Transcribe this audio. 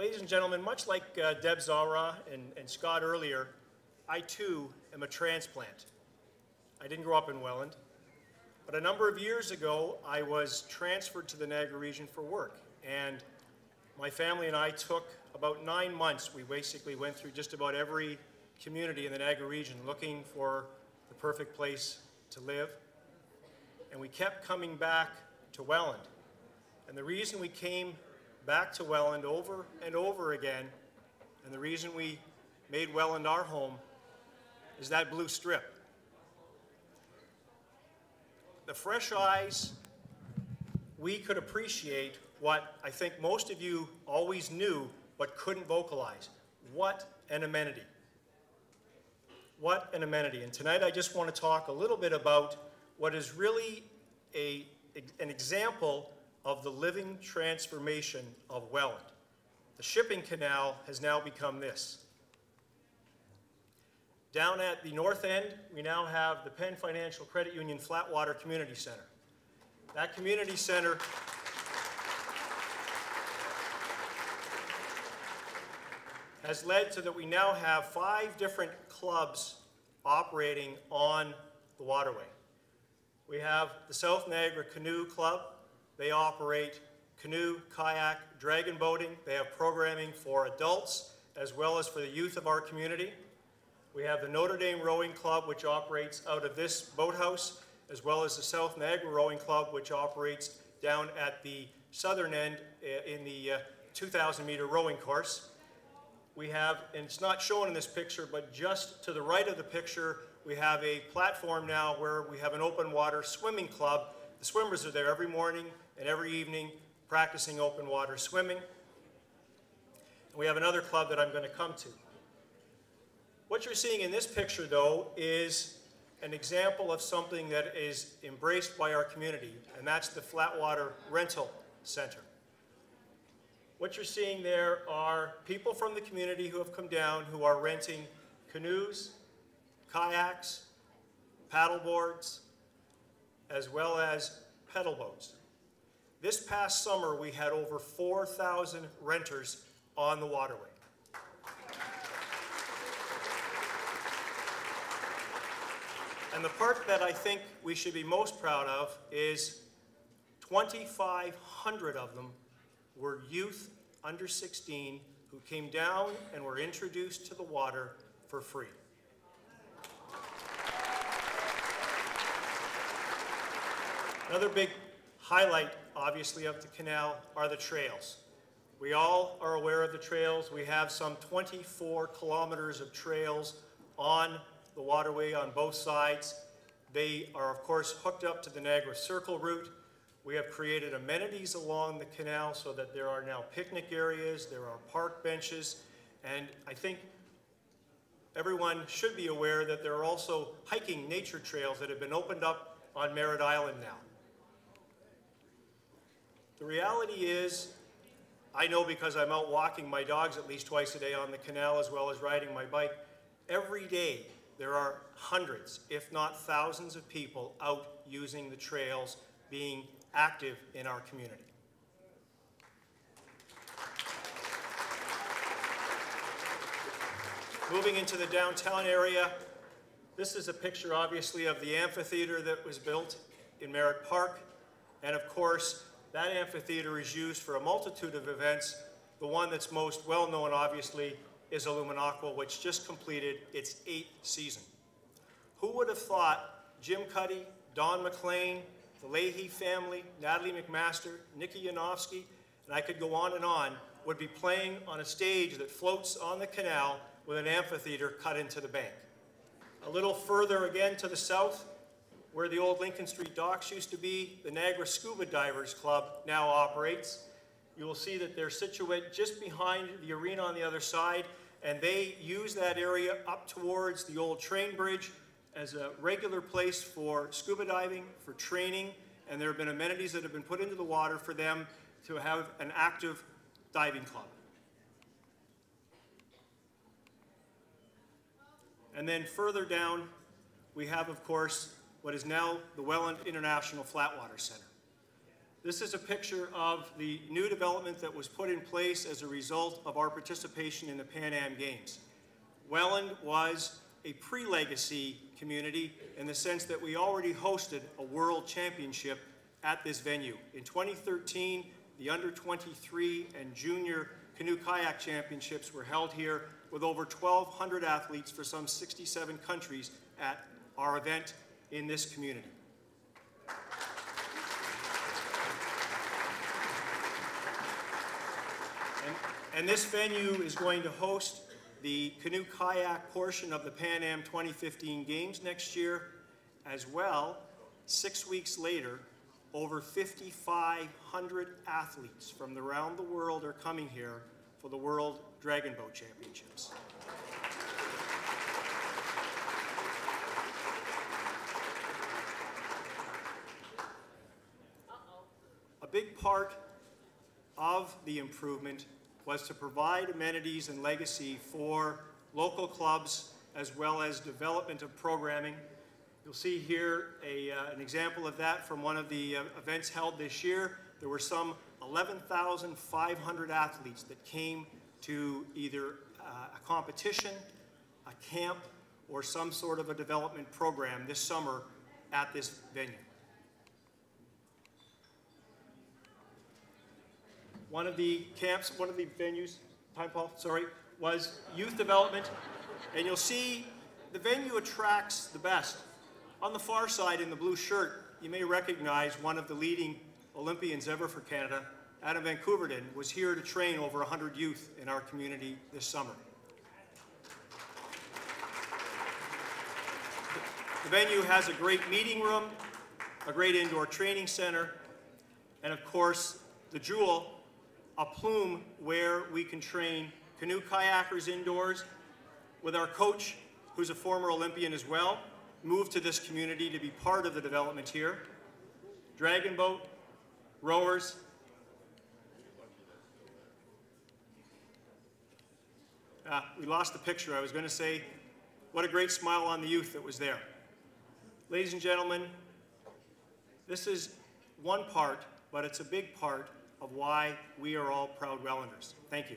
ladies and gentlemen, much like Deb Zara and Scott earlier, I too am a transplant. I didn't grow up in Welland, but a number of years ago, I was transferred to the Niagara region for work. And my family and I took about 9 months. We basically went through just about every community in the Niagara region looking for the perfect place to live. And we kept coming back to Welland. And the reason we came back to Welland over and over again, and the reason we made Welland our home, is that blue strip. The fresh eyes, we could appreciate what I think most of you always knew but couldn't vocalize. What an amenity. What an amenity. And tonight I just want to talk a little bit about what is really an example of the living transformation of Welland. The shipping canal has now become this. Down at the north end, we now have the Penn Financial Credit Union Flatwater Community Center. That community center has led to that we now have 5 different clubs operating on the waterway. We have the South Niagara Canoe Club. They operate canoe, kayak, dragon boating. They have programming for adults as well as for the youth of our community. We have the Notre Dame Rowing Club, which operates out of this boathouse, as well as the South Niagara Rowing Club, which operates down at the southern end in the 2,000-meter rowing course. We have, and it's not shown in this picture, but just to the right of the picture, we have a platform now where we have an open water swimming club. The swimmers are there every morning and every evening practicing open water swimming. And we have another club that I'm going to come to. What you're seeing in this picture, though, is an example of something that is embraced by our community, and that's the Flatwater Rental Center. What you're seeing there are people from the community who have come down who are renting canoes, kayaks, paddle boards, as well as pedal boats. This past summer, we had over 4,000 renters on the waterway. And the part that I think we should be most proud of is 2,500 of them were youth under 16 who came down and were introduced to the water for free. Another big highlight, obviously, of the canal are the trails. We all are aware of the trails. We have some 24 kilometers of trails on the waterway on both sides. They are, of course, hooked up to the Niagara Circle route. We have created amenities along the canal so that there are now picnic areas, there are park benches, and I think everyone should be aware that there are also hiking nature trails that have been opened up on Merritt Island now. The reality is, I know because I'm out walking my dogs at least twice a day on the canal as well as riding my bike, every day there are hundreds, if not thousands of people out using the trails, being active in our community. Moving into the downtown area, this is a picture obviously of the amphitheater that was built in Merritt Park. And of course, that amphitheater is used for a multitude of events. The one that's most well known, obviously, is Illuminaqua, which just completed its 8th season. Who would have thought Jim Cuddy, Don McLean, the Leahy family, Natalie McMaster, Nikki Yanofsky, and I could go on, would be playing on a stage that floats on the canal with an amphitheater cut into the bank. A little further again to the south, where the old Lincoln Street docks used to be, the Niagara Scuba Divers Club now operates. You will see that they're situated just behind the arena on the other side, and they use that area up towards the old train bridge as a regular place for scuba diving, for training, and there have been amenities that have been put into the water for them to have an active diving club. And then further down, we have, of course, what is now the Welland International Flatwater Center. This is a picture of the new development that was put in place as a result of our participation in the Pan Am Games. Welland was a pre-legacy community in the sense that we already hosted a world championship at this venue. In 2013, the under 23 and junior canoe kayak championships were held here with over 1,200 athletes for some 67 countries at our event in this community. And this venue is going to host the canoe kayak portion of the Pan Am 2015 Games next year. As well, 6 weeks later, over 5,500 athletes from around the world are coming here for the World Dragon Boat Championships. A big part of the improvement was to provide amenities and legacy for local clubs as well as development of programming. You'll see here an example of that from one of the events held this year. There were some 11,500 athletes that came to either a competition, a camp, or some sort of a development program this summer at this venue. One of the camps, one of the venues, was youth development. And you'll see the venue attracts the best. On the far side in the blue shirt, you may recognize one of the leading Olympians ever for Canada, Adam Van Couverden, was here to train over 100 youth in our community this summer. The venue has a great meeting room, a great indoor training center, and of course, the jewel, a plume where we can train canoe kayakers indoors with our coach, who's a former Olympian as well, moved to this community to be part of the development here. Dragon boat, rowers. We lost the picture. I was going to say, what a great smile on the youth that was there. Ladies and gentlemen, this is one part, but it's a big part of why we are all proud Wellanders. Thank you.